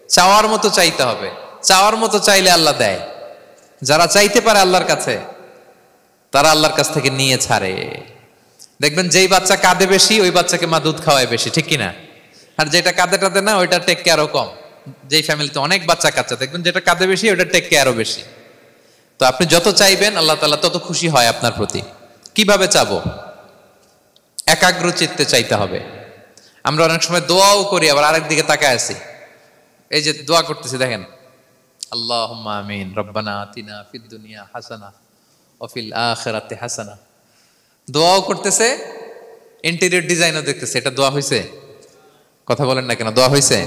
চাওয়ার মতো চাইতে হবে, চাওয়ার মতো চাইলে আল্লাহ দেয়। যারা চাইতে পারে আল্লাহর কাছে তারা আল্লাহর কাছ থেকে নিয়ে ছাড়ে। দেখবেন যেই বাচ্চা কাঁদে বেশি ওই বাচ্চাকে মা দুধ খাওয়ায় বেশি, ঠিক কিনা? আর যেটা কাঁদে টাদে না ওইটা টেক কেয়ারও কম। যেই ফ্যামিলিতে অনেক বাচ্চা কাচ্চা দেখবেন যেটা কাঁদে বেশি ওইটা টেক কেয়ারও বেশি। তো আপনি যত চাইবেন আল্লাহ তাআলা তত খুশি হয় আপনার প্রতি। কিভাবে চাবো? একাগ্র চিত্তে চাইতে হবে। আমরা অনেক সময় দোয়াও করি আবার আরেক দিকে তাকায় আছি। এই যে দোয়া করতেছি দেখেন, আল্লাহুম্মা আমিন, রব্বানা আতিনা ফিদ দুনিয়া হাসানা ওয়া ফিল আখিরাতি হাসানা। দোয়াও করতেছে, ইন্টেরিয়র ডিজাইনও দেখতেছে। এটা দোয়া হইছে? কথা বলেন না কেন, দোয়া হইছে?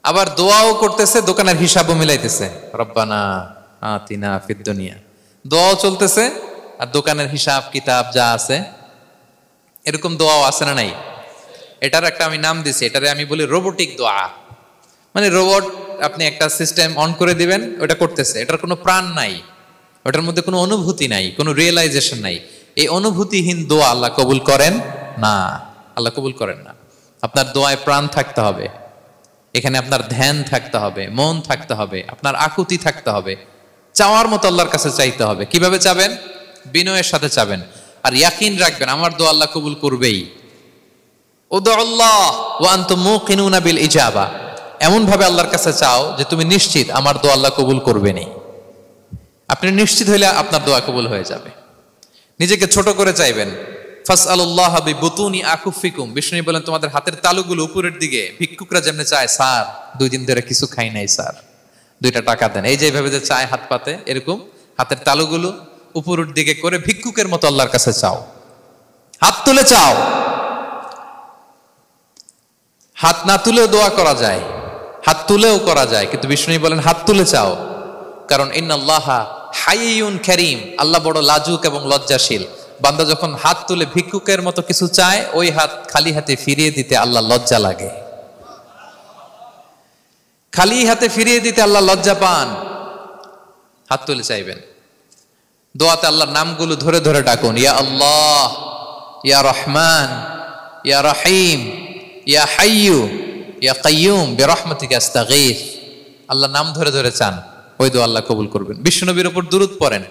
আবার দোয়াও করতেছে, দোকানের হিসাবও মিলাইতেছে, রব্বানা আতিনা ফিদ দুনিয়া। দোয়াও চলতেছে আর দোকানের হিসাব কিতাব যা আছে এরকম দোয়াও আছে না নাই? এটার একটা আমি নাম দিছি, এটারে আমি বলি রোবোটিক দোয়া। মানে রোবট, আপনি একটা সিস্টেম অন করে দিবেন, ওটা করতেছে, এটার কোনো প্রাণ নাই, ওটার মধ্যে কোনো অনুভূতি নাই, কোনো রিয়েলাইজেশন নাই। এই অনুভূতিহীন দোয়া আল্লাহ কবুল করেন না, আল্লাহ কবুল করেন না। আপনার দোয়ায় প্রাণ থাকতে হবে, এখানে আপনার ধ্যান থাকতে হবে, মন থাকতে হবে, আপনার আকুতি থাকতে হবে, চাওয়ার মতো আল্লাহর কাছে চাইতে হবে। কিভাবে চাবেন? বিনয়ের সাথে চাবেন, আর ইয়াকিন রাখবেন আমার দোয়া আল্লাহ কবুল করবেই। উদুল্লাহ ওয়া আনতুম মুকিনুনা বিল ইজাবা, এমন ভাবে আল্লাহর কাছে চাও যে তুমি নিশ্চিত আমার দোয়া আল্লাহ কবুল করবেনই। আপনি নিশ্চিত হইলে আপনার দোয়া কবুল হয়ে যাবে। নিজেকে ছোট করে চাইবেন। ফাসআলুল্লাহ বিবুতুনি আকুফিকুম, বিষ্ণু বলেন তোমাদের হাতের তালুগুলো উপরের দিকে, ভিক্ষুকরা যেমনে চায়, স্যার 2 দিন ধরে কিছু খাই নাই স্যার 2টা টাকা দেন, এই যে এইভাবে যে চায় হাত পাতে, এরকম হাতের তালুগুলো উপরের দিকে করে ভিক্ষুকের মতো আল্লাহর কাছে চাও। হাত তুলে চাও, হাত না তুলেও দোয়া করা যায়, হাত তুলেও করা যায়, কিন্তু বিষ্ণু বলেন হাত তুলে চাও। কারণ ইন্নাল্লাহা হাইয়ুন কারীম, আল্লাহ বড় লাজুক এবং লজ্জাশীল। বান্দা যখন হাত তুলে ভিক্ষুকের মতো কিছু চায়, ওই হাত খালি হাতে ফিরিয়ে দিতে আল্লাহ লজ্জা লাগে, খালি হাতে ফিরিয়ে দিতে আল্লাহ লজ্জা পান। হাত তুলে চাইবেন। দোয়াতে আল্লাহর নামগুলো ধরে ধরে ডাকুন, ইয়া আল্লাহ, ইয়া রহমান, ইয়া রহিম, ইয়া হাইয়ু, ইয়া কাইয়ুম বিরহমাতিকা আস্তাগীথ। আল্লাহ নাম ধরে ধরে চান, ওই দোয়া আল্লাহ কবুল করবেন। বিশ্বনবীর উপর দুরূদ পড়েন,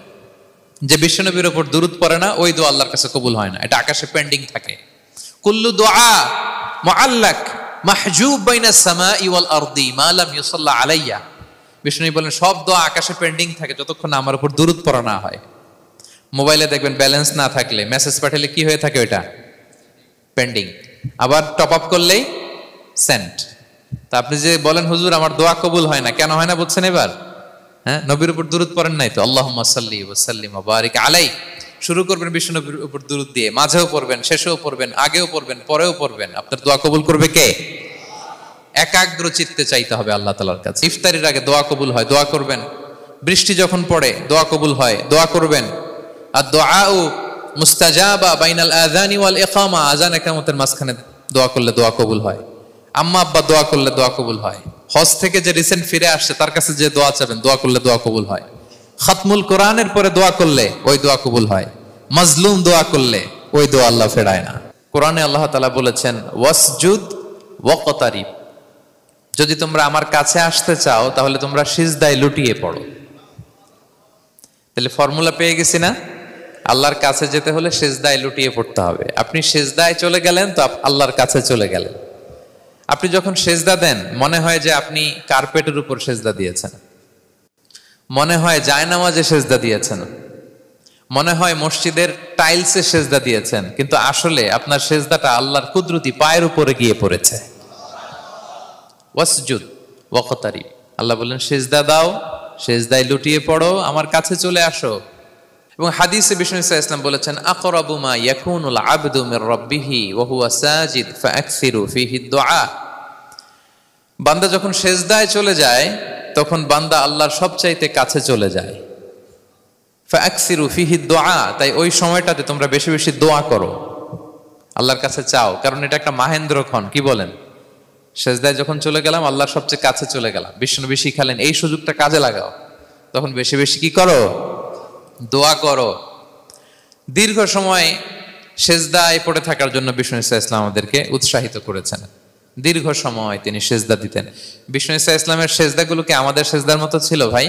যে বিশ্বনবীর উপর দুরূদ পড়ে না ওই দোয়া আল্লাহর কাছে কবুল হয় না, এটা আকাশে পেন্ডিং থাকে। কুল্লু দুআ মুআল্লাক মাহজুব বাইনাস সামাই ওয়াল আরদি মা লাম ইউসাল্লা আলাইয়া। বিষ্ণু বলেন সব দোয়া আকাশে পেন্ডিং থাকে যতক্ষণ না আমার উপর দুরূদ পড়া না হয়। মোবাইলে দেখবেন ব্যালেন্স না থাকলে মেসেজ পাঠালে কি হয়ে থাকে, ওইটা পেন্ডিং, আবার টপ আপ করলেই সেন্ট। তা আপনি যে বলেন হুজুর আমার দোয়া কবুল হয় না, কেন হয় না বলছেন এবার? হ্যাঁ, নবীর উপর দুরূদ পড়েন নাই তো। আল্লাহুম্মা সাল্লি ওয়া সাল্লিম ওয়া বারিক আলাই। শুরু করবেন বিশ্ব নবীর উপর দুরূদ দিয়ে, মাঝেও পড়বেন, শেষেও পড়বেন, আগেও পড়বেন, পরেও পড়বেন। আপনার দোয়া কবুল করবে কে? একাগ্র চিত্তে চাইতে হবে আল্লাহ তাআলার কাছে। ইফতারির আগে দোয়া কবুল হয়, দোয়া করবেন। বৃষ্টি যখন পড়ে দোয়া কবুল হয়, দোয়া করবেন। আর দুআউ মুস্তাজাবা বাইনাল আযানি ওয়াল ইকামা, আযান ইকামতের মাঝখানে দোয়া করলে দোয়া কবুল হয়। আম্মা আব্বা দোয়া করলে দোয়া কবুল হয়। হজ থেকে যে রিসেন্ট ফিরে আসছে তার কাছে যে দোয়া চাবেন, দোয়া করলে দোয়া কবুল হয়। খাতমুল কোরআনের পরে দোয়া করলে ওই দোয়া কবুল হয়। মাজলুম দোয়া করলে ওই দোয়া আল্লাহ ফেরায় না। কোরআনে আল্লাহ তাআলা বলেছেন ওয়াসজুদ ওয়াকতারিব, যদি তোমরা আমার কাছে আসতে চাও তাহলে তোমরা সিজদায় লুটিয়ে পড়ো। তাহলে ফর্মুলা পেয়ে গেছি না? আল্লাহর কাছে যেতে হলে সিজদায় লুটিয়ে পড়তে হবে। আপনি সিজদায় চলে গেলেন তো আল্লাহর কাছে চলে গেলেন। আপনি যখন সেজদা দেন মনে হয় যে আপনি কার্পেটের উপর সেজদা দিয়েছেন, মনে হয় জায়নামাজে সেজদা দিয়েছেন, মনে হয় মসজিদের টাইলসে সেজদা দিয়েছেন, কিন্তু আসলে আপনার সেজদাটা আল্লাহর কুদরতি পায়ের উপরে গিয়ে পড়েছে। ওয়াসজুদ ওয়াকতারিব, আল্লাহ বললেন সেজদা দাও, সেজদায় লুটিয়ে পড়ো, আমার কাছে চলে আসো। এবং হাদিসে বিষ্ণু ইসলাম বলেছেন আকরাবু মা ইয়াকুনুল আবদু মির রাব্বিহি ওয়া হুয়া সাজিদ ফাআকসিরু ফীহি দুআ। বান্দা যখন সেজদায় চলে যায় তখন বান্দা আল্লাহর সবচাইতে কাছে চলে যায়। ফাআকসিরু ফীহি দুআ, তাই ওই সময়টাতে তোমরা বেশি বেশি দোয়া করো, আল্লাহর কাছে চাও, কারণ এটা একটা মাহেন্দ্রক্ষণ। কি বলেন? সেজদায় যখন চলে গেলাম আল্লাহর সবচেয়ে কাছে চলে গেলাম। বিষ্ণু শিখালেন এই সুযোগটা কাজে লাগাও, তখন বেশি বেশি কি করো? দোয়া করো। দীর্ঘ সময় সেজদায় পড়ে থাকার জন্য বিষ্ণু ইসলাম আমাদেরকে উৎসাহিত করেছেন। দীর্ঘ সময় তিনি সেজদা দিতেন। বিষ্ণু ঈসা ইসলামের সেজদাগুলো কি আমাদের সেজদার মতো ছিল ভাই?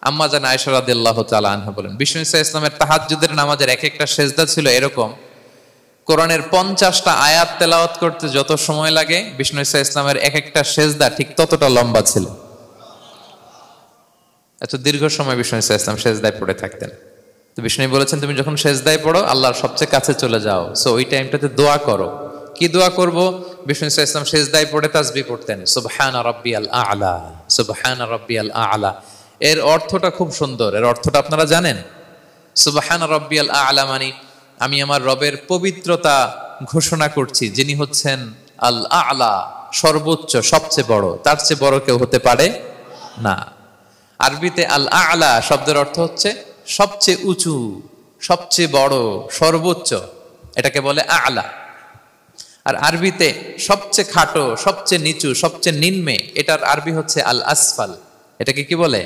আম্মা জান আয়েশা রাদিয়াল্লাহু তাআলা আনহা বলেন, বিষ্ণু ঈসা ইসলামের তাহাজ্জুদের নামাজের এক একটা সেজদা ছিল এরকম, কোরআনের 50টা আয়াত তেলাওয়াত করতে যত সময় লাগে বিষ্ণু ঈসা ইসলামের এক একটা সেজদা ঠিক ততটা লম্বা ছিল। এত দীর্ঘ সময় বিষ্ণু ঈসা ইসলাম সেজদায় পড়ে থাকতেন। তো বিষ্ণু বলেছেন, তুমি যখন সেজদায় পড়ো আল্লাহর সবচেয়ে কাছে চলে যাও, সো ওই টাইমটাতে দোয়া করো। কি দোয়া করব? বিষ্ণু ঈসা ইসলাম সেজদায় পড়ে তাসবিহ পড়তেন, সুবহান রাব্বিয়াল আ'লা, সুবহান রাব্বিয়াল আ'লা। এর অর্থটা খুব সুন্দর। এর অর্থটা আপনারা জানেন? সুবহান রাব্বিয়াল আ'লা মানে আমি আমার রবের পবিত্রতা ঘোষণা করছি, যিনি হচ্ছেন আল আ'লা, সর্বোচ্চ, সবচেয়ে বড়, তার চেয়ে বড় কেউ হতে পারে না। আরবিতে আল আ'লা শব্দের অর্থ হচ্ছে সবচেয়ে উঁচু, সবচেয়ে বড়, সর্বোচ্চ, এটাকে বলে আ'লা। আর আরবিতে সবচেয়ে খাটো, সবচেয়ে নিচু, সবচেয়ে নিম্নে, এটার আরবি হচ্ছে আল আসফাল। এটাকে কি বলে?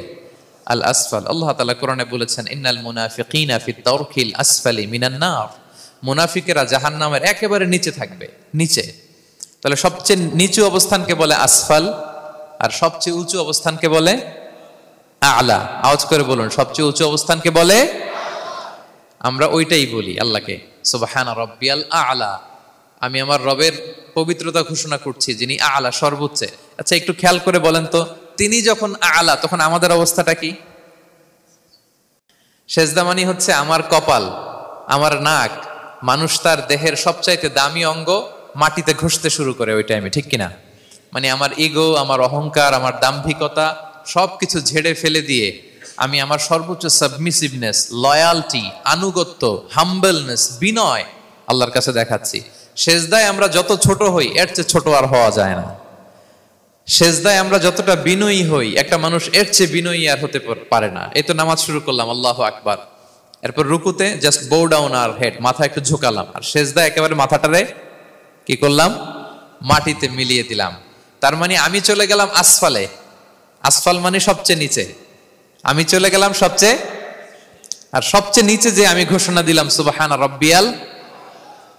আল আসফাল। আল্লাহ তাআলা কোরআনে বলেছেন, ইন্নাল মুনাফিকিনা ফিদ দারকিল আসফালি মিনান নার, মুনাফিকেরা জাহান্নামের একেবারে নিচে থাকবে, নিচে। তাহলে সবচেয়ে নিচু অবস্থানকে বলে আসফাল, আর সবচেয়ে উঁচু অবস্থানকে বলে আ'লা। আওয়াজ করে বলুন, সবচেয়ে উঁচু অবস্থানকে বলে। আমরা ওইটাই বলি আল্লাহকে, সুবহান রাব্বিয়াল আ'লা, আমি আমার রবের পবিত্রতা ঘোষণা করছি, যিনি আ'লা, সর্বোচ্চ। আচ্ছা, একটু খেয়াল করে বলেন তো, তিনি যখন আ'লা তখন আমাদের অবস্থাটা কি? সেজদা মানে হচ্ছে আমার কপাল, আমার নাক, মানুষ তার দেহের সবচাইতে দামি অঙ্গ মাটিতে ঘষতে শুরু করে ওই টাইমে, ঠিক কিনা? মানে আমার ইগো, আমার অহংকার, আমার দাম্ভিকতা সবকিছু ঝেড়ে ফেলে দিয়ে আমি আমার সর্বোচ্চ সাবমিসিভনেস, লয়ালটি, আনুগত্য, হাম্বলনেস, বিনয় আল্লাহর কাছে দেখাচ্ছি। সেজদায় আমরা যত ছোট হই এর চেয়ে ছোট আর হওয়া যায় না। সেজদায় আমরা যতটা বিনয়ী হই, একটা মানুষ এর চেয়ে বিনয়ী আর হতে পারে না। এই তো নামাজ শুরু করলাম, আল্লাহু আকবার, এরপর রুকুতে জাস্ট বো ডাউন আর হেড, মাথা একটু ঝুঁকালাম, আর সেজদায় একেবারে মাথাটারে কি করলাম? মাটিতে মিলিয়ে দিলাম। তার মানে আমি চলে গেলাম আসফালে। আসফাল মানে সবচেয়ে নিচে, আমি চলে গেলাম সবচেয়ে, আর সবচেয়ে নিচে যে আমি ঘোষণা দিলাম সুবহান রাব্বিয়াল,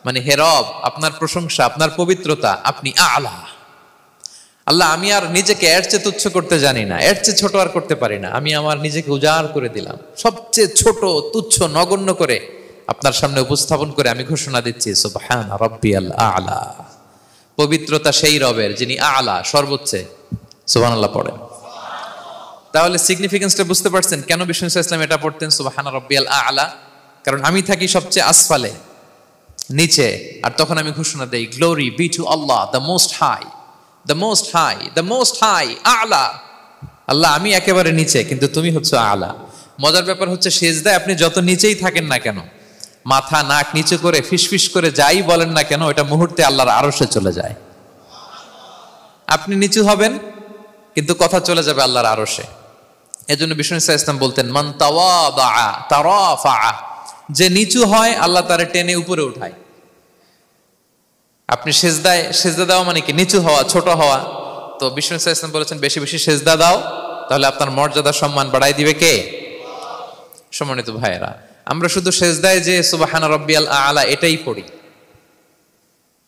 মানে হে রব, আপনার প্রশংসা, আপনার পবিত্রতা, আপনি আ'লা। আল্লাহ, আমি আর নিজেকে এর চেয়ে তুচ্ছ করতে জানি না, এর চেয়ে ছোট আর করতে পারি না, আমি আমার নিজেকে উজাড় করে দিলাম, সবচেয়ে ছোট, তুচ্ছ, নগণ্য করে আপনার সামনে উপস্থাপন করে আমি ঘোষণা দিচ্ছি সুবহান রাব্বিয়াল আ'লা। পবিত্রতা সেই রবের যিনি আ'লা, সর্বোচ্চ। সুবহানাল্লাহ পড়েন। তাহলে সিগনিফিকেন্সটা বুঝতে পারছেন কেন বিষ্ণু ইসলাম এটা পড়তেন সুবহান রাব্বিয়াল আ'লা? কারণ আমি থাকি সবচেয়ে আসফালে, নিচে, আর তখন আমি ঘোষণা দেই, glory be to Allah the most high, the most high, the most high, আ'লা। আল্লাহ, আমি একেবারে নিচে, কিন্তু তুমি হচ্ছে আ'লা। মজার ব্যাপার হচ্ছে, সেজদায় আপনি যত নিচেই থাকেন না কেন, মাথা নাক নিচু করে ফিসফিস করে যাই বলেন না কেন, এটা মুহূর্তে আল্লাহর আরশে চলে যায়। আপনি নিচু হবেন কিন্তু কথা চলে যাবে আল্লাহর আরশে। এজন্য বিষ্ণু ইসলাম বলতেন, মান তাওয়াদা তারাফা, যে নিচু হয় আল্লাহ তারে টেনে উপরে উঠায়। আপনি সেজদা দাও মানে কি? নিচু হওয়া, ছোট হওয়া। তো বিষ্ণু ইসলাম বলেছেন, বেশি বেশি সেজদা দাও, তাহলে আপনার মর্যাদা, সম্মান বাড়াই দিবে কে? সম্মানিত ভাইয়েরা, আমরা শুধু সেজদায় যে সুবহান রাব্বিয়াল আ'লা এটাই পড়ি,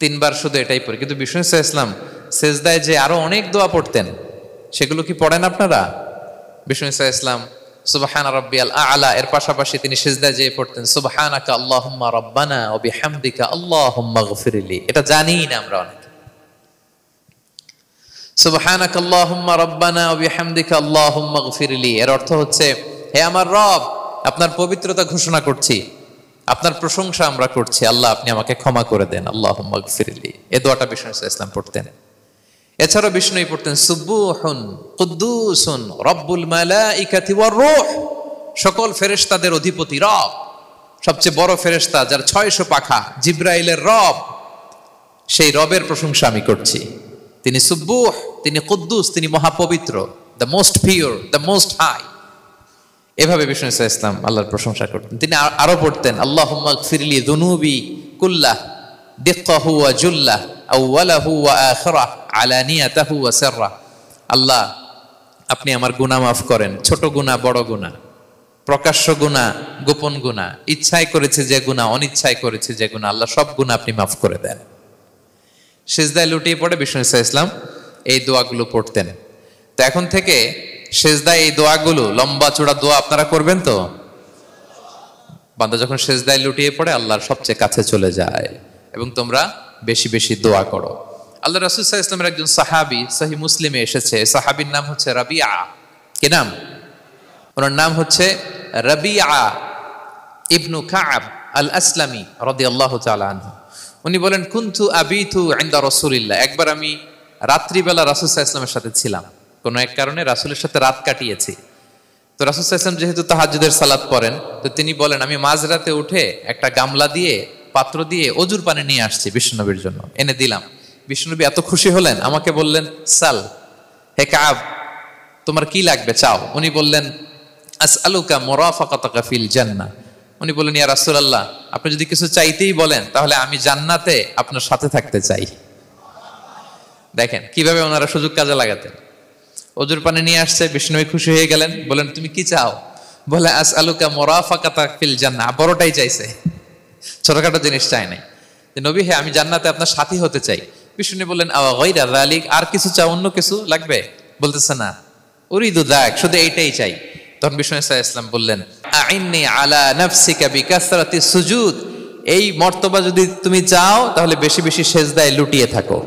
3 বার শুধু এটাই পড়ি, কিন্তু বিষ্ণু ইসলাম সেজদায় যে আরো অনেক দোয়া পড়তেন, সেগুলো কি পড়েন আপনারা? বিষ্ণু ইসলাম সুবহান রাব্বিয়াল আ'লা এর পাশাপাশি তিনি সিজদায় যেয়ে পড়তেন সুবহানাকা আল্লাহুম্মা রাব্বানা ওয়া বিহামদিকা আল্লাহুম্মা গফিরলি। এটা জানি না আমরা অনেকে। সুবহানাকা আল্লাহুম্মা রাব্বানা ওয়া বিহামদিকা আল্লাহুম্মা গফিরলি এর অর্থ হচ্ছে, হে আমার রব, আপনার পবিত্রতা ঘোষণা করছি, আপনার প্রশংসা আমরা করছি, আল্লাহ আপনি আমাকে ক্ষমা করে দেন, আল্লাহুম্মা গফিরলি। এই দোয়াটা বিষ্ণু ইসলাম পড়তেন। এছাড়াও বিষ্ণুই পড়তেন সুবহুন কুদ্দুসুন রব্বুল মালাইকাতি ওয়ার রূহ, সকল ফেরেশতাদের অধিপতি রব, সবচেয়ে বড় ফেরেশতা যার 600 পাখা, জিবরাইলের রব, সেই রবের প্রশংসা আমি করছি। তিনি সুবহুহ, তিনি কুদ্দুস, তিনি মহাপবিত্র, the most pure, the most high. এভাবে বিষ্ণু ইসলাম আল্লাহর প্রশংসা করতেন। তিনি আরো পড়তেন আল্লাহুম্মা গফিরলি যুনুবি কুল্লাহ দিক্কাহু ওয়া জুল্লাহ আউওয়ালাহু ওয়া আখিরাহ আলানিয়াতাহু ওয়া সিররাহ। আল্লাহ আপনি আমার গুনাহ মাফ করেন, ছোট গুনাহ, বড় গুনাহ, প্রকাশ্য গুনাহ, গোপন গুনাহ, ইচ্ছায় করেছে যে গুনাহ, অনিচ্ছায় করেছে যে গুনাহ, আল্লাহ সব গুনাহ আপনি মাফ করে দেন। সিজদায় লুটিয়ে পড়ে বিষ্ণু ইসলাম এই দোয়াগুলো পড়তেন। তো এখন থেকে সিজদায় এই দোয়াগুলো, লম্বা চূড়া দোয়া আপনারা করবেন তো? বান্দা যখন সিজদায় লুটিয়ে পড়ে আল্লাহর সবচেয়ে কাছে চলে যায়। এবং তোমরা বেশি বেশি দোয়া করো। আল্লাহ রাসূল সাল্লাল্লাহু আলাইহি ওয়াসাল্লামের একজন সাহাবী, সহিহ মুসলিমে এসেছে, সাহাবীর নাম হচ্ছে রাবিআ। কি নাম? ওনার নাম হচ্ছে রাবিআ ইবনু কাব আল আসলামি রাদিয়াল্লাহু তাআলা আনহু। উনি বলেন, কুনতু আবিতু ইনদা রাসূলিল্লাহ। একবার আমি রাত্রিবেলা রাসূল সাল্লাল্লাহু আলাইহি ওয়াসাল্লামের সাথে ছিলাম, কোনো এক কারণে রাসূলের সাথে রাত কাটিয়েছি। তো রাসূল সাল্লাল্লাহু আলাইহি ওয়াসাল্লাম যেহেতু তাহাজ্জুদের সালাত পড়েন, তো তিনি বলেন, আমি মাঝরাতে উঠে একটা গামলা দিয়ে, পাত্র দিয়ে অজুর পানি নিয়ে আসছি বিশ্বনবীর জন্য, এনে দিলাম। বিশ্বনবী এত খুশি হলেন, আমাকে বললেন, সাল, হে কাব, তোমার কি লাগবে চাও। উনি বললেন, আসআলুকা মুরাফাকাতাকা ফিল জান্নাহ। উনি বললেন, ইয়া রাসূলুল্লাহ, আপনি যদি কিছু চাইতেই বলেন তাহলে আমি জান্নাতে আপনার সাথে থাকতে চাই। দেখেন কিভাবে ওনারা সুযোগ কাজে লাগাতেন। অজুর পানি নিয়ে আসছে, বিষ্ণু খুশি হয়ে গেলেন, বলেন, তুমি কি চাও? বলে, আসআলুকা মুরাফাকাতাকা ফিল জান্নাহ। বড়টাই চাইছে, ছোটখাটো জিনিস চাই নাই। নবী, হে, আমি জান্নাতে আপনার সাথী হতে চাই। বিষ্ণু বললেন, আওয়া গায়রা যালিক, আর কিছু চাও, অন্য কিছু লাগবে? বলতেছে, না, উরিদু যাক, শুধু এইটাই চাই। তখন বিষ্ণু সাল্লাল্লাহু আলাইহি ওয়াসাল্লাম বললেন, আইন্নি আলা নাফসিকা বিকাসরাতিস সুজুদ। এই মর্তবা যদি তুমি চাও তাহলে বেশি বেশি সেজদায় লুটিয়ে থাকো।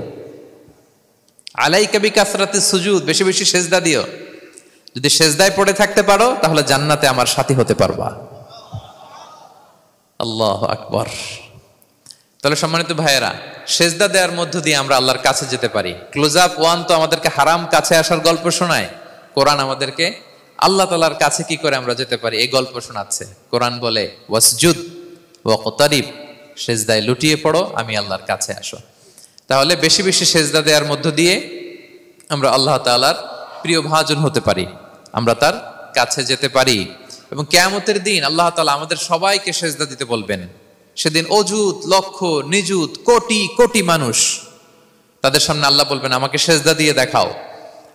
আলাইকা বিকাসরাতিস সুজুদ, বেশি বেশি সেজদা দিও। যদি সেজদায় পড়ে থাকতে পারো তাহলে জান্নাতে আমার সাথী হতে পারবা। আল্লাহু আকবার। তাহলে সম্মানিত ভাইয়েরা, সেজদা দেওয়ার মধ্য দিয়ে আমরা আল্লাহর কাছে যেতে পারি। ক্লোজ আপ ওয়ান তো আমাদেরকে হারাম কাছে আসার গল্প শোনায়, কোরআন আমাদেরকে আল্লাহ তাআলার কাছে কি করে আমরা যেতে পারি এই গল্প শোনাচ্ছে। কোরআন বলে, ওয়াসজুদ ওয়াকতারিব, সেজদায় লুটিয়ে পড়ো, আমি আল্লাহর কাছে আসো। তাহলে বেশি বেশি সেজদা দেওয়ার মধ্য দিয়ে আমরা আল্লাহ তাআলার প্রিয় ভাজন হতে পারি, আমরা তার কাছে যেতে পারি। এবং কিয়ামতের দিন আল্লাহ তাআলা আমাদের সবাইকে সেজদা দিতে বলবেন। সেদিন অযুত, লক্ষ, নিযুত, কোটি কোটি মানুষ, তাদের সামনে আল্লাহ বলবেন, আমাকে সেজদা দিয়ে দেখাও।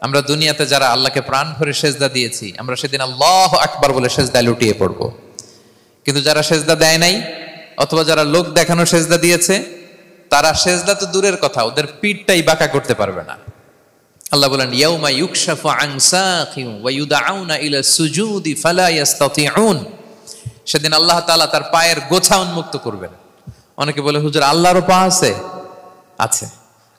আমরা দুনিয়াতে যারা আল্লাহকে প্রাণ ভরে সেজদা দিয়েছি, আমরা সেদিন আল্লাহু আকবার বলে সেজদায় লুটিয়ে পড়ব। কিন্তু যারা সেজদা দেয় নাই, অথবা যারা লোক দেখানো সেজদা দিয়েছে, তারা সেজদা তো দূরের কথা, ওদের পিঠটাই বাঁকা করতে পারবে না। আল্লাহ বলেন, ইয়াউমা ইউকশাফু আন সাকিন ওয়া ইউদআউনা ইলা সুজুদি ফালা ইস্তাতিউন। সেদিন আল্লাহ তাআলা তার পায়ের গোছা উন্মুক্ত করবেন। অনেকে বলে, হুজুর, আল্লাহরও পা আছে? আছে,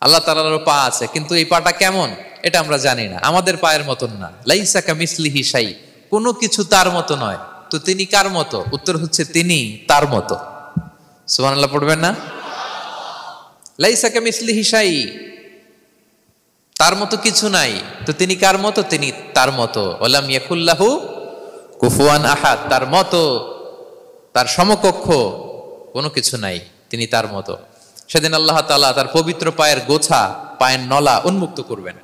আল্লাহ তাআলারও পা আছে, কিন্তু এই পাটা কেমন এটা আমরা জানি না, আমাদের পায়ের মতন না। লাইসা কামিসলিহি শাই, কোনো কিছু তার মতো নয়। তো তিনি কার মতো? উত্তর হচ্ছে, তিনি তার মতো। সুবহানাল্লাহ পড়বেন না? লাইসা কামিসলিহি শাই, তার মতো কিছু নাই। তো তিনি কার মতো? তিনি তার মতো। ওয়ালাম ইয়াকুল্লাহু কুফুয়ান আহাদ, তার মতো, তার সমকক্ষ কোনো কিছু নাই, তিনি তার মতো। সেদিন আল্লাহ তাআলা তার পবিত্র পায়ের গোছা, পায়ের নলা উন্মুক্ত করবেন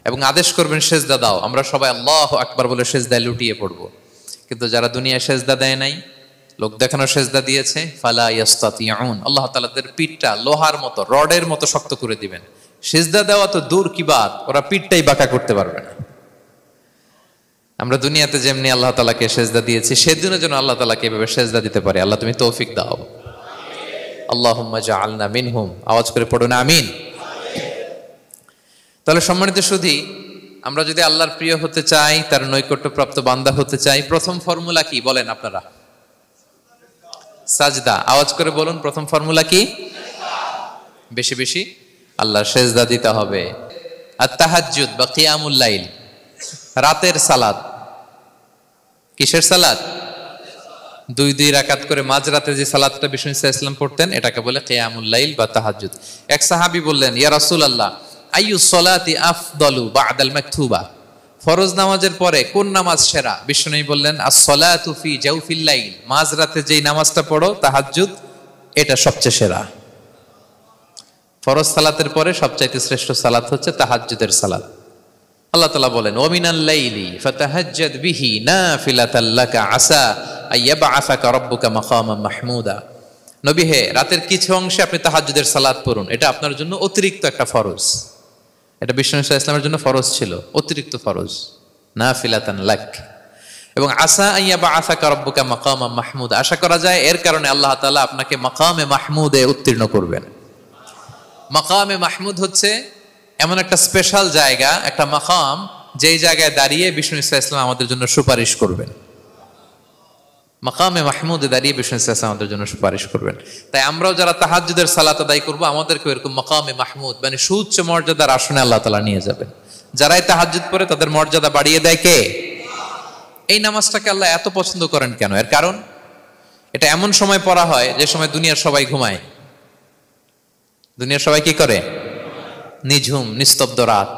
এবং আদেশ করবেন, সেজদা দাও। আমরা সবাই আল্লাহু আকবার বলে সেজদায় লুটিয়ে পড়ব। কিন্তু যারা দুনিয়ায় সেজদা দেয় নাই, লোক দেখানো সেজদা দিয়েছে, ফালা ইস্তাতিউন, আল্লাহ তাআলা তাদের পিঠটা লোহার মতো, রডের মতো শক্ত করে দিবেন। সেজদা দেওয়া তো দূর কি বাত, ওরা পিঠটাই বাঁকা করতে পারবে না। আমরা দুনিয়াতে যেমনি আল্লাহ তাআলাকে সেজদা দিয়েছি, সেদিনও যেন আল্লাহ তাআলাকে এভাবে সেজদা দিতে পারে। আল্লাহ তুমি তৌফিক দাও। আল্লাহুম্মা জাআলনা মিনহুম, আওয়াজ করে পড়ুন আমিন। তাহলে সম্মানিত সুধী, আমরা যদি আল্লাহর প্রিয় হতে চাই, তার নৈকট্যপ্রাপ্ত বান্দা হতে চাই, প্রথম ফর্মুলা কি বলেন আপনারা? সাজদা। আওয়াজ করে বলুন, প্রথম ফর্মুলা কি? বেশি বেশি আল্লাহর সেজদা দিতে হবে। আর তাহাজ্জুদ বা কিয়ামুল লাইল, রাতের সালাত। কিসের সালাত? 2 রাকাত করে মাঝরাতে যে সালাতটা বিষ্ণু সাল্লাল্লাহু আলাইহি ওয়াসাল্লাম পড়তেন, এটাকে বলে কিয়ামুল লাইল বা তাহাজ্জুদ। এক সাহাবী বললেন, ইয়া রাসূলুল্লাহ, আইয়ুস সালাতি আফদালু বা'দাল মাকতুবা, ফরজ নামাজের পরে কোন নামাজ সেরা? বিষ্ণু বললেন, আস-সালাতু ফি জাওফিল লাইল, মাঝরাতে যেই নামাজটা পড়ো তাহাজ্জুদ, এটা সবচেয়ে সেরা। ফরজ সালাতের পরে সবচাইতে শ্রেষ্ঠ সালাত হচ্ছে তাহাজ্জুদের সালাত। আল্লাহ তাআলা বলেন, ওয়া মিনাল লাইলি ফাতাহাজ্জাদ বিহি নাফিলাতাল লাকা আসা আইয়াবআসাকা রাব্বুকা মাকামান মাহমুদা। নবী হে, রাতের কিছু অংশে আপনি তাহাজ্জুদের সালাত পড়ুন, এটা আপনার জন্য অতিরিক্ত একটা ফরজ। এটা বিষ্ণু সাল্লাল্লাহু আলাইহি ওয়াসাল্লামের জন্য ফরজ ছিল, অতিরিক্ত ফরজ, নাফিলাতান লাক। এবং আসা আইয়াবআসাকা রাব্বুকা মাকামান মাহমুদা, আশা করা যায় এর কারণে আল্লাহ তাআলা আপনাকে মাকামে মাহমুদে উত্তীর্ণ করবেন। মাকামে মাহমুদ হচ্ছে এমন একটা স্পেশাল জায়গা, একটা মাকাম, যেই জায়গায় দাঁড়িয়ে বিষ্ণু ইসা ইসলাম আমাদের জন্য সুপারিশ করবেন। মাকামে মাহমুদে দাঁড়িয়ে বিষ্ণু ইসা ইসলাম আমাদের জন্য সুপারিশ করবেন। তাই আমরাও যারা তাহাজ্জুদের সালাত আদায় করবো, আমাদেরকে এরকম মাকামে মাহমুদ মানে সুউচ্চ মর্যাদার আসনে আল্লাহ তাআলা নিয়ে যাবেন। যারাই তাহাজ্জুদ পড়ে তাদের মর্যাদা বাড়িয়ে দেয় কে? এই নামাজটাকে আল্লাহ এত পছন্দ করেন কেন? এর কারণ, এটা এমন সময় পড়া হয় যে সময় দুনিয়ার সবাই ঘুমায়। দুনিয়ার সবাই কি করে? নিঝুম নিস্তব্ধ রাত,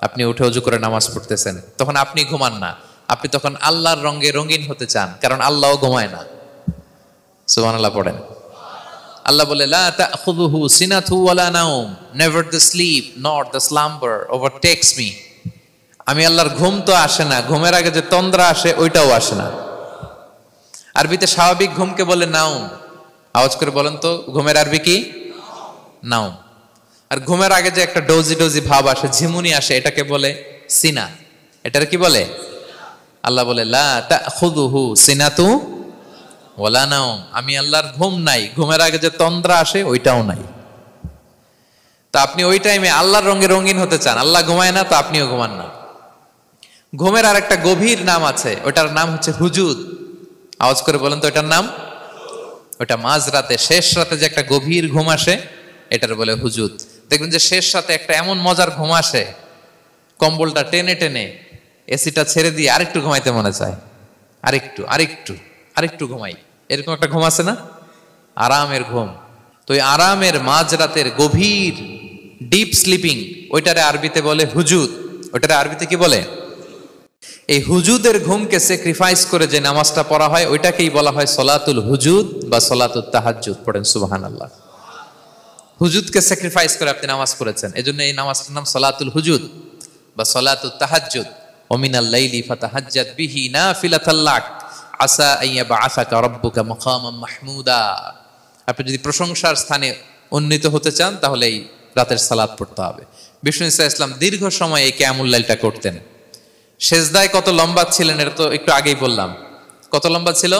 আপনি উঠে ওযু করে নামাজ পড়তেছেন, তখন আপনি ঘুমান না, আপনি তখন আল্লাহর রঙে রঙিন হতে চান, কারণ আল্লাহও ঘুমায় না। সুবহানাল্লাহ পড়েন। আল্লাহ বলে, লা তাখুযুহু সিনাতু ওয়ালা নাওম, never the sleep not the slumber overtakes me. আমি আল্লাহর ঘুম তো আসে না, ঘুমের আগে যে তন্দ্রা আসে ওইটাও আসে না। আরবিতে স্বাভাবিক ঘুমকে বলে নাওম। আওয়াজ করে বলেন তো, ঘুমের আরবি কি? নাওম। আর ঘুমের আগে যে একটা ডোজি ডোজি ভাব আসে, ঝিমুনি আসে, এটাকে বলে সিনা। এটার কি বলে? আল্লাহ বলে, লা তাখুযুহু সিনাতু ওয়ালা নাওম, আমি আল্লাহর ঘুম নাই, ঘুমের আগে যে তন্দ্রা আসে ওইটাও নাই। তা আপনি ওই টাইমে আল্লাহর রঙে রঙিন হতে চান, আল্লাহ ঘুমায় না, তো আপনিও ঘুমান না। ঘুমের আর একটা গভীর নাম আছে, ওটার নাম হচ্ছে হুজুদ। আওয়াজ করে বলেন তো, এটার নাম? ওটা মাঝরাতে, শেষ রাতে যে একটা গভীর ঘুম আসে, এটার বলে হুজুদ। দেখবেন যে শেষ রাতে একটা এমন মজার ঘুম আসে, কম্বলটা টেনে টেনে এসিটা ছেড়ে দিয়ে আরেকটু ঘুমাইতে মনে চায়, আরেকটু আরেকটু আরেকটু ঘুমাই, এরকম একটা ঘুম আছে না? আরামের ঘুম। তো এই আরামের মাঝরাতের গভীর ডিপ স্লিপিং, ওইটারে আরবিতে বলে হুজুদ। ওইটারে আরবিতে কি বলে? এই হুজুদের ঘুমকে স্যাক্রিফাইস করে যে নামাজটা পড়া হয়, ওইটাকেই বলা হয় সলাতুল হুজুদ বা সলাতুত তাহাজ্জুদ। পড়েন সুবহানাল্লাহ। হুজুদকে স্যাক্রিফাইস করে আপনি নামাজ পড়েছেন, এজন্য এই নামাজটার নাম সলাতুল হুজুদ বা সলাতুত তাহাজ্জুদ। ওয়া মিনাল লাইলি ফাতাহাজ্জাদ বিহি নাফিলাতাল লাক আসা আইয়া বাআসাকা রাব্বুকা মাকামান মাহমুদা। আপনি যদি প্রশংসার স্থানে উন্নীত হতে চান, তাহলে এই রাতের সালাত পড়তে হবে। বিষ্ণু ইসা ইসলাম দীর্ঘ সময় এই কিয়ামুল লাইলটা করতেন। সেজদায় কত লম্বা ছিলেন এটা তো একটু আগেই বললাম। কত লম্বা ছিল?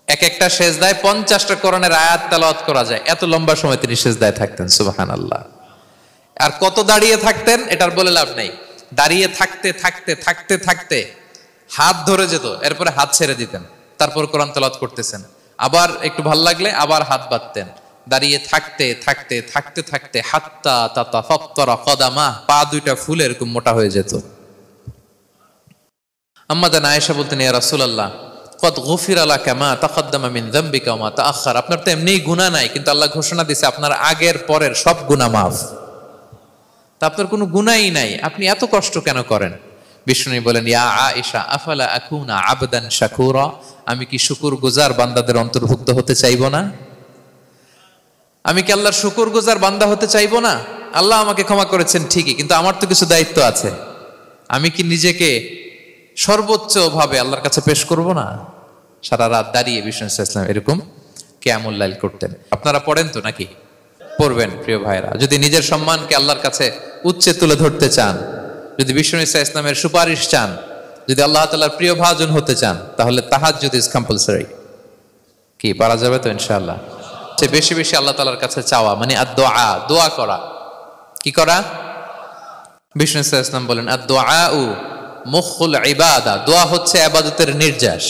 এক একটা সেজদায় 50টা কোরআনের আয়াত তেলাওয়াত করা যায়, এত লম্বা সময় তিনি সেজদায় থাকতেন। সুবহানাল্লাহ। আর কত দাঁড়িয়ে থাকতেন এটার বলে লাভ নেই। দাঁড়িয়ে থাকতে থাকতে থাকতে থাকতে হাত ধরে যেত, এরপরে হাত ছেড়ে দিতেন, তারপর কোরআন তেলাওয়াত করতেছেন। আবার একটু ভাল লাগলে আবার হাত বাঁধতেন। দাঁড়িয়ে থাকতে থাকতে থাকতে থাকতে হাত্তা তাতাফাত্তারা কদামা, পা দুইটা ফুলে এরকম মোটা হয়ে যেত। আম্মা জান আয়েশা বলতেন, ইয়া রাসূলুল্লাহ কদ গুফিরা লাকা মা তাকদ্দামা মিন যামবিকা ওয়া মা তাআখার। আপনার তো এমনিই গুনাহ নাই, কিন্তু আল্লাহ ঘোষণা দিয়েছে আপনার আগের পরের সব গুনাহ মাফ। তা আপনার কোনো গুনাহই নাই, আপনি এত কষ্ট কেন করেন? বিষ্ণু বলেন, ইয়া আয়েশা আফালা আকুনা আবদান শাকুরা, আমি কি শুকরগুজার বান্দাদের অন্তর্ভুক্ত হতে চাইবো না? আমি কি আল্লাহর শুকরগুজার বান্দা হতে চাইবো না? আল্লাহ আমাকে ক্ষমা করেছেন ঠিকই, কিন্তু আমার তো কিছু দায়িত্ব আছে। আমি কি নিজেকে সর্বোচ্চ ভাবে আল্লাহর কাছে পেশ করব না? সারা রাত দাঁড়িয়ে বিষ্ণু ইসলাম এরকম কিয়ামুল লাইল করতেন। আপনারা পড়েন তো নাকি? পড়বেন প্রিয় ভাইরা। যদি নিজের সম্মানকে আল্লাহর কাছে উচ্চে তুলে ধরতে চান, যদি বিষ্ণু ইসলামের সুপারিশ চান, যদি আল্লাহ তাআলার প্রিয় ভাজন হতে চান, তাহলে তাহাজ্জুদ ইজ কম্পালসরি। কি পারা যাবে তো ইনশাআল্লাহ? সে বেশি বেশি আল্লাহ তাআলার কাছে চাওয়া, মানে আদ-দুআ, দোয়া করা। কি করা? বিষ্ণু ইসলাম বলেন, আদ-দুআউ মুখুল ইবাদা, দোয়া হচ্ছে ইবাদতের নির্যাস।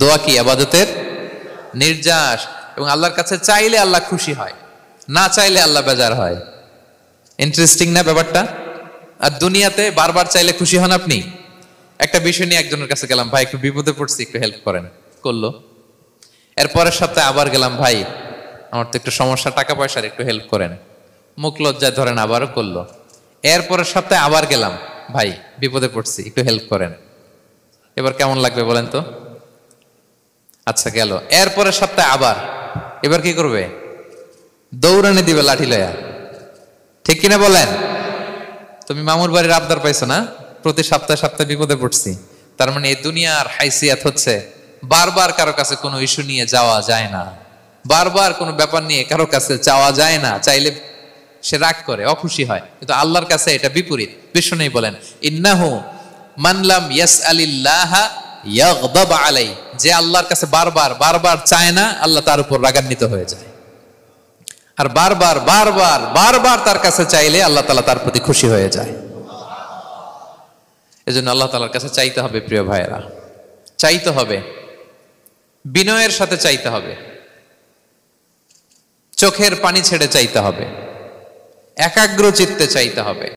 দোয়া কি? ইবাদতের নির্যাস। এবং আল্লাহর কাছে চাইলে আল্লাহ খুশি হয়, না চাইলে আল্লাহ বেজার হয়। ইন্টারেস্টিং না ব্যাপারটা? আর দুনিয়াতে বারবার চাইলে খুশি হন আপনি? একটা বিষয় নিয়ে একজনের কাছে গেলাম, ভাই একটু বিপদে পড়ছি, একটু হেল্প করেন, করলো। এর পরের সপ্তাহে আবার গেলাম, ভাই আমার তো একটু সমস্যা, টাকা পয়সার, একটু হেল্প করেন। মুখ লজ্জায় ধরেন, আবারও করলো। এরপরের সপ্তাহে আবার গেলাম, ভাই বিপদে পড়ছি, একটু হেল্প করেন। এবার কেমন লাগবে বলেন তো? আচ্ছা গেল। এরপরের সপ্তাহে আবার, এবার কি করবে? দৌড়ানি দিবে লাঠি লয়া। ঠিক কিনা বলেন? তুমি মামুর বাড়ির আবদার পাইছো না, প্রতি সপ্তাহে সপ্তাহে বিপদে পড়ছি। তার মানে এই দুনিয়ার হাইসিয়াত হচ্ছে বারবার কারো কাছে কোনো ইস্যু নিয়ে যাওয়া যায় না, বারবার কোনো ব্যাপার নিয়ে কারো কাছে চাওয়া যায় না। চাইলে সে রাগ করে, অখুশি হয়, কিন্তু আল্লাহর কাছে এটা বিপরীত। বিষ্ণু বলেন, ইন্নাহু মান লাম ইয়াসআলিল্লাহা ইয়াগদাব আলাই, যে আল্লাহর কাছে বারবার বারবার চায় না, আল্লাহ তার উপর রাগান্বিত হয়ে যায়। আর বারবার বারবার বারবার তার কাছে চাইলে আল্লাহ তাআলা তার প্রতি খুশি হয়ে যায়। এজন্য আল্লাহ তাআলার কাছে চাইতে হবে প্রিয় ভাইয়েরা, চাইতে হবে, বিনয়ের সাথে চাইতে হবে, চোখের পানি ছেড়ে চাইতে হবে, একাগ্র চিত্তে চাইতে হবে।